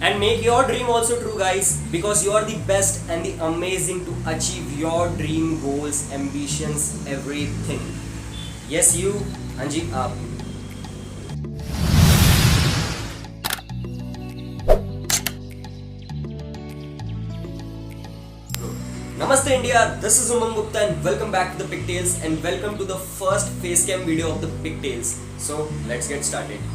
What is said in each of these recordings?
And make your dream also true, guys, because you are the best and the amazing to achieve your dream goals, ambitions, everything. Yes, you, Anji, आप. Namaste India, this is Umang Gupta and welcome back to the Pigtails and welcome to the first facecam video of the Pigtails. So let's get started.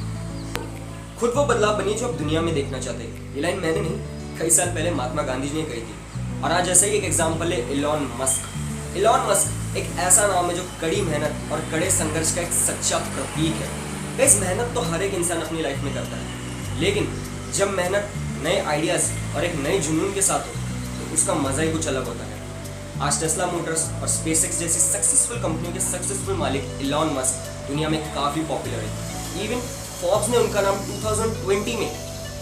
खुद वो बदलाव बनिए जो आप दुनिया में देखना चाहते हैं। ये लाइन मैंने नहीं, कई साल पहले महात्मा गांधी जी ने कही थी। और आज ऐसा ही एक एग्जाम्पल है इलॉन मस्क। इलॉन मस्क एक ऐसा नाम है जो कड़ी मेहनत और कड़े संघर्ष का एक सच्चा प्रतीक है। इस मेहनत तो हर एक इंसान अपनी लाइफ में करता है, लेकिन जब मेहनत नए आइडियाज और एक नए जुनून के साथ हो तो उसका मजा ही कुछ अलग होता है। आज टेस्ला मोटर्स और स्पेसएक्स जैसी सक्सेसफुल कंपनियों के सक्सेसफुल मालिक इलॉन मस्क दुनिया में काफी पॉपुलर है। इवन फोर्ब्स ने उनका नाम 2020 में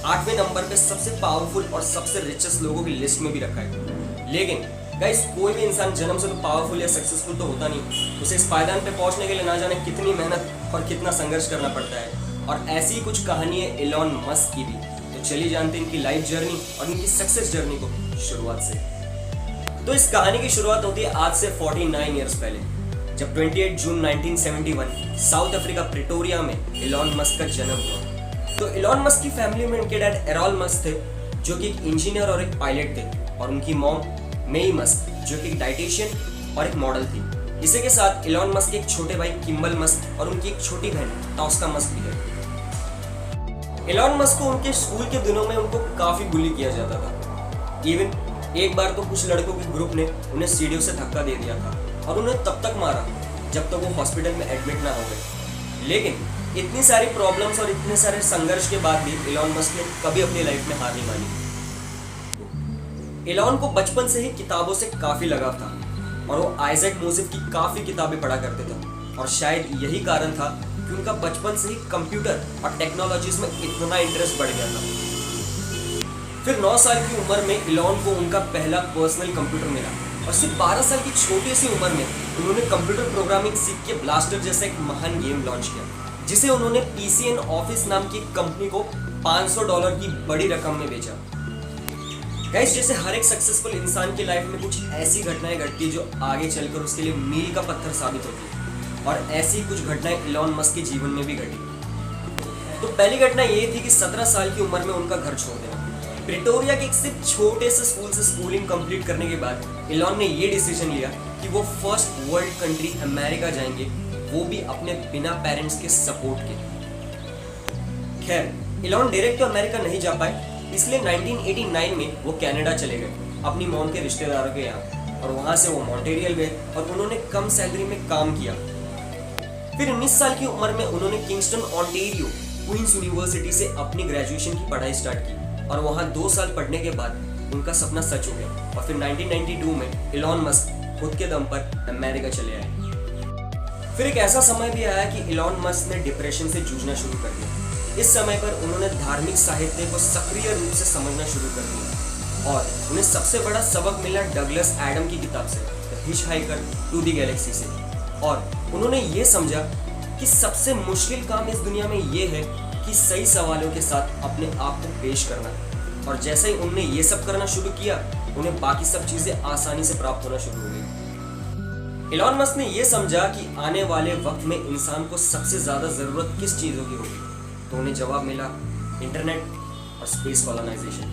8वें नंबर पे सबसे पावरफुल और सबसे रिचेस्ट लोगों की लिस्ट में भी रखा है। लेकिन गाइस, कोई भी इंसान जन्म से तो पावरफुल या सक्सेसफुल तो होता नहीं। उसे इस पायदान पे पहुंचने के लिए ना जाने कितनी मेहनत और कितना संघर्ष करना पड़ता है। और ऐसी ही कुछ कहानी है इलॉन मस्क की भी। तो चलिए जानते हैं इनकी लाइफ जर्नी और इनकी सक्सेस जर्नी को शुरुआत से। तो इस कहानी की शुरुआत होती है आज से 49 ईयर्स पहले, जब 28 जून 1971 साउथ अफ्रीका प्रिटोरिया में इलॉन मस्क का जन्म हुआ। तो इलॉन मस्क की फैमिली में उनके डैड एरॉल मस्क थे, जो कि एक इंजीनियर और एक पायलट थे, और उनकी मॉम मेई मस्क, जो कि एक डाइटिशियन और एक मॉडल थी। इसी के साथ इलॉन मस्क के एक छोटे भाई किम्बल मस्क और उनकी एक छोटी बहन टॉस्का मस्क भी है। इलॉन मस्क को उनके स्कूल के दिनों में उनको काफी बुली किया जाता था। इवन एक बार तो कुछ लड़कों के ग्रुप ने उन्हें सीढ़ियों से धक्का दे दिया था और उन्हें तब तक मारा जब तक वो हॉस्पिटल में एडमिट ना हो गए। लेकिन इतनी सारी प्रॉब्लम्स और इतने सारे संघर्ष के बाद भी इलॉन मस्क ने कभी अपनी लाइफ में हार नहीं मानी। इलॉन को बचपन से ही किताबों से काफी लगाव था और वो आइजैक मोजिफ की काफी किताबें पढ़ा करते थे। और शायद यही कारण था कि उनका बचपन से ही कंप्यूटर और टेक्नोलॉजीज में इतना इंटरेस्ट बढ़ गया था। फिर 9 साल की उम्र में इलॉन को उनका पहला पर्सनल कंप्यूटर मिला और सिर्फ 12 साल की छोटी सी उम्र में उन्होंने कंप्यूटर प्रोग्रामिंग सीख के ब्लास्टर जैसा एक महान गेम लॉन्च किया, जिसे उन्होंने पीसीएन ऑफिस नाम की कंपनी को $500 की बड़ी रकम में बेचा। गाइस, जैसे हर एक सक्सेसफुल इंसान की लाइफ में कुछ ऐसी घटनाएं घटती है जो आगे चलकर उसके लिए मील का पत्थर साबित होती है, और ऐसी कुछ घटनाएं इलॉन मस्क के जीवन में भी घटी। तो पहली घटना ये थी कि 17 साल की उम्र में उनका घर छोड़ देना। प्रिटोरिया के एक सिर्फ छोटे से स्कूल से स्कूलिंग कंप्लीट करने के बाद इलॉन ने ये डिसीजन लिया कि वो फर्स्ट वर्ल्ड कंट्री अमेरिका जाएंगे, वो भी अपने बिना पेरेंट्स के सपोर्ट के। खैर, इलॉन डायरेक्ट तो अमेरिका नहीं जा पाए, इसलिए 1989 में वो कनाडा चले गए अपनी मॉम के रिश्तेदारों के यहाँ, और वहां से वो मॉन्ट्रियल गए और उन्होंने कम सैलरी में काम किया। फिर 19 साल की उम्र में उन्होंने किंगस्टन ऑन्टेरियो क्वींस यूनिवर्सिटी से अपनी ग्रेजुएशन की पढ़ाई स्टार्ट की, और वहां 2 साल पढ़ने के बाद उनका सपना सच हो गया और फिर 1992 में इलॉन मस्क खुद के दम पर अमेरिका चले आए। फिर एक ऐसा समय भी आया कि इलॉन मस्क ने डिप्रेशन से जूझना शुरू कर दिया। इस समय पर उन्होंने धार्मिक साहित्य को सक्रिय रूप से समझना शुरू कर दिया, और उन्हें सबसे बड़ा सबक मिला डगलस एडम की किताब से, the hitchhiker to the galaxy से। और उन्होंने ये समझा कि सबसे मुश्किल काम इस दुनिया में ये है कि सही सवालों के साथ अपने आप को पेश करना। और जैसे ही उन्होंने ये सब करना शुरू किया, उन्हें बाकी सब चीजें आसानी से प्राप्त होना शुरू हो गई। इलॉन मस्क ने ये समझा कि आने वाले वक्त में इंसान को सबसे ज्यादा जरूरत किस चीजों की होगी, तो उन्हें जवाब मिला इंटरनेट और space colonization.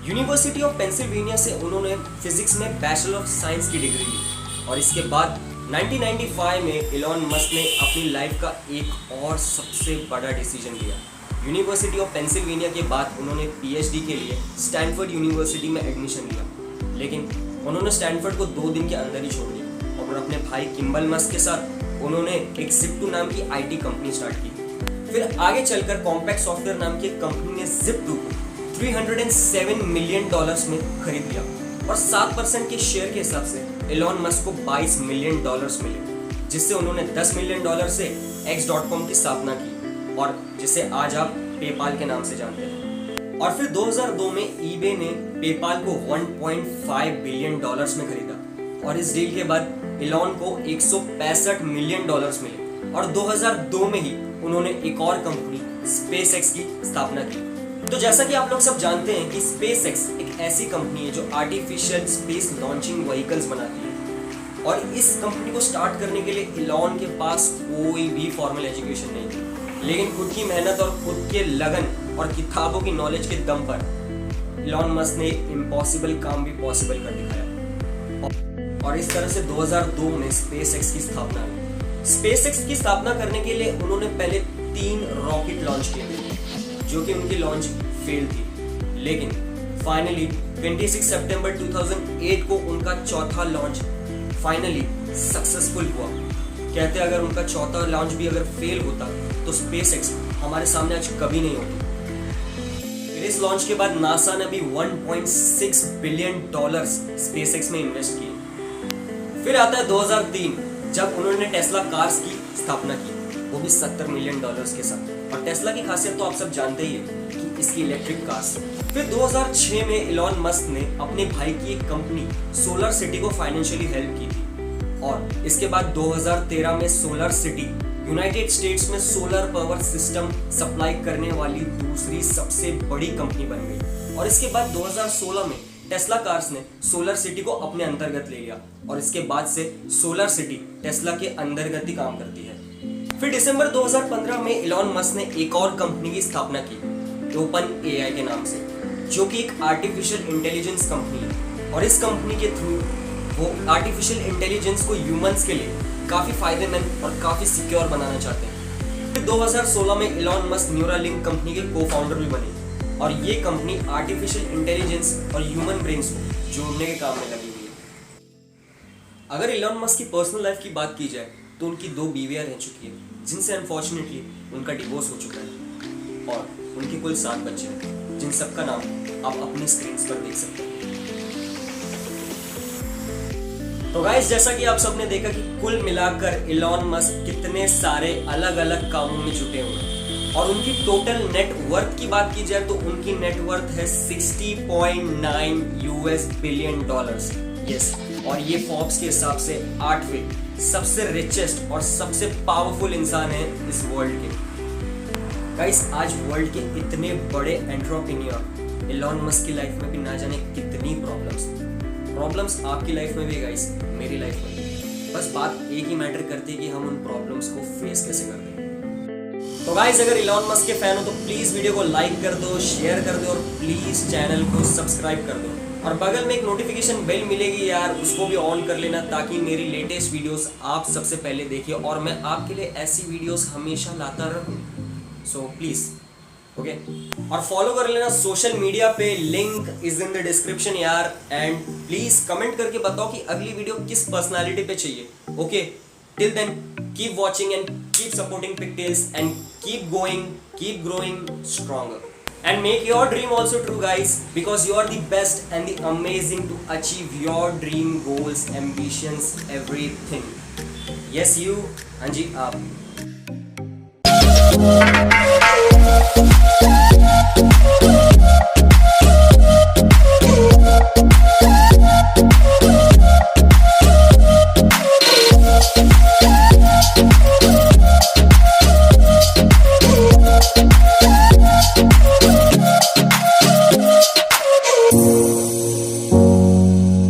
University of Pennsylvania से उन्होंने फिजिक्स में बैचलर ऑफ साइंस की डिग्री ली, और इसके बाद 1995 में इलॉन मस्क ने अपनी लाइफ का एक और सबसे बड़ा डिसीजन लिया। यूनिवर्सिटी ऑफ पेंसिल्वेनिया के बाद उन्होंने पीएचडी के लिए स्टैनफोर्ड यूनिवर्सिटी में एडमिशन लिया, लेकिन उन्होंने स्टैनफोर्ड को 2 दिन के अंदर ही छोड़ दिया और अपने भाई किम्बल मस्क के साथ उन्होंने एक Zip2 नाम की आईटी कंपनी स्टार्ट की। फिर आगे चलकर कॉम्पैक्ट सॉफ्टवेयर नाम की कंपनी ने Zip2 को $307 मिलियन में खरीद लिया, और 7% के शेयर के हिसाब से इलॉन मस्क को $22 मिलियन मिले, जिससे उन्होंने $10 मिलियन से X.com की स्थापना की, और जिसे आज आप पेपाल के नाम से जानते हैं। और फिर 2002 में eBay ने पेपाल को $1.5 बिलियन में खरीदा, और इस डील के बाद इलॉन को $165 मिलियन मिले, और 2002 में ही उन्होंने एक और कंपनी स्पेसएक्स की स्थापना की। तो जैसा कि आप लोग सब जानते हैं कि SpaceX एक ऐसी कंपनी है जो आर्टिफिशियल स्पेस लॉन्चिंग व्हीकल्स बनाती है, और इस कंपनी को स्टार्ट करने के लिए इलॉन के पास कोई भी फॉर्मल एजुकेशन नहीं थी, लेकिन खुद की मेहनत और खुद के लगन और किताबों की नॉलेज के दम पर इलॉन मस्क ने इम्पॉसिबल काम भी पॉसिबल कर दिखाया, और इस तरह से 2002 में SpaceX की स्थापना हुई। SpaceX की स्थापना करने के लिए उन्होंने पहले 3 रॉकेट लॉन्च किए थे, जो कि उनकी लॉन्च फेल थी, लेकिन फाइनली 26 सितंबर 2008 को उनका चौथा लॉन्च फाइनली सक्सेसफुल हुआ। कहते अगर उनका चौथा लॉन्च भी अगर फेल होता तो SpaceX हमारे सामने आज कभी नहीं होती। इस लॉन्च के बाद नासा ने भी $1.6 बिलियन SpaceX में इन्वेस्ट किए। फिर आता है 2003, जब उन्होंने टेस्ला कार्स की स्थापना की, वो भी $70 मिलियन के साथ। और टेस्ला की खासियत तो आप सब जानते ही है कि इसकी इलेक्ट्रिक कार्स। फिर 2006 में इलॉन मस्क ने अपने भाई की एक कंपनी सोलर सिटी को फाइनेंशियली हेल्प की थी, और इसके बाद 2013 में सोलर सिटी यूनाइटेड स्टेट्स में सोलर पावर सिस्टम सप्लाई करने वाली दूसरी सबसे बड़ी कंपनी बन गई। और इसके बाद 2016 में टेस्ला कार्स ने सोलर सिटी को अपने अंतर्गत ले लिया, और इसके बाद से सोलर सिटी टेस्ला के अंतर्गत ही काम करती है। फिर दिसंबर 2015 में इलॉन मस्क ने एक और कंपनी की स्थापना की, OpenAI के नाम से, जो कि एक आर्टिफिशियल इंटेलिजेंस कंपनी है, और इस कंपनी के थ्रू वो आर्टिफिशियल इंटेलिजेंस को ह्यूमंस के लिए काफी फायदेमंद और काफी सिक्योर बनाना चाहते हैं। फिर 2016 में इलॉन मस्क न्यूरालिंक कंपनी के को-फाउंडर भी बने, और ये कंपनी आर्टिफिशियल इंटेलिजेंस और ह्यूमन ब्रेन्स को जोड़ने के काम में लगी हुई है। अगर इलॉन मस्क की पर्सनल लाइफ की बात की जाए तो उनकी 2 बीवियां रह चुकी है, जिनसे अनफॉर्चुनेटली उनका डिवोर्स हो चुका है, और उनके कुल 7 बच्चे हैं, जिन सबका नाम आप अपनी स्क्रीन पर देख सकते हैं। तो गाइस, जैसा कि आप सबने देखा कि कुल मिलाकर इलॉन मस्क कितने सारे अलग अलग कामों में जुटे हुए हैं, और उनकी टोटल नेट वर्थ की बात की जाए तो उनकी नेट वर्थ है $60.9 बिलियन। यस, और ये फोर्ब्स के हिसाब से 8वें सबसे रिचेस्ट और सबसे पावरफुल इंसान है इस वर्ल्ड के। गाइस, आज वर्ल्ड के इतने बड़े एंटरप्रेन्योर इलॉन मस्क की लाइफ में भी ना जाने कितनी प्रॉब्लम्स आपकी लाइफ में भी, गाइस मेरी लाइफ में भी। बस बात एक ही मैटर करती है कि हम उन प्रॉब्लम्स को फेस कैसे करते हैं। तो गाइस, अगर इलॉन मस्क के फैन हो तो प्लीज वीडियो को लाइक कर दो, शेयर कर दो, और प्लीज चैनल को सब्सक्राइब कर दो, और बगल में एक नोटिफिकेशन बेल मिलेगी यार, उसको भी ऑन कर लेना, ताकि मेरी लेटेस्ट वीडियोस आप सबसे पहले देखिए, और मैं आपके लिए ऐसी वीडियोस हमेशा लाता रहूं। सो प्लीज ओके, और फॉलो कर लेना सोशल मीडिया पे, link is in the description यार। एंड प्लीज कमेंट करके बताओ कि अगली वीडियो किस पर्सनालिटी पे चाहिए। Okay, till then keep watching and keep supporting Pigtails and keep going, keep growing stronger, and make your dream also true, guys, because you are the best and the amazing to achieve your dream goals, ambitions, everything. Yes, you, हाँ जी आप।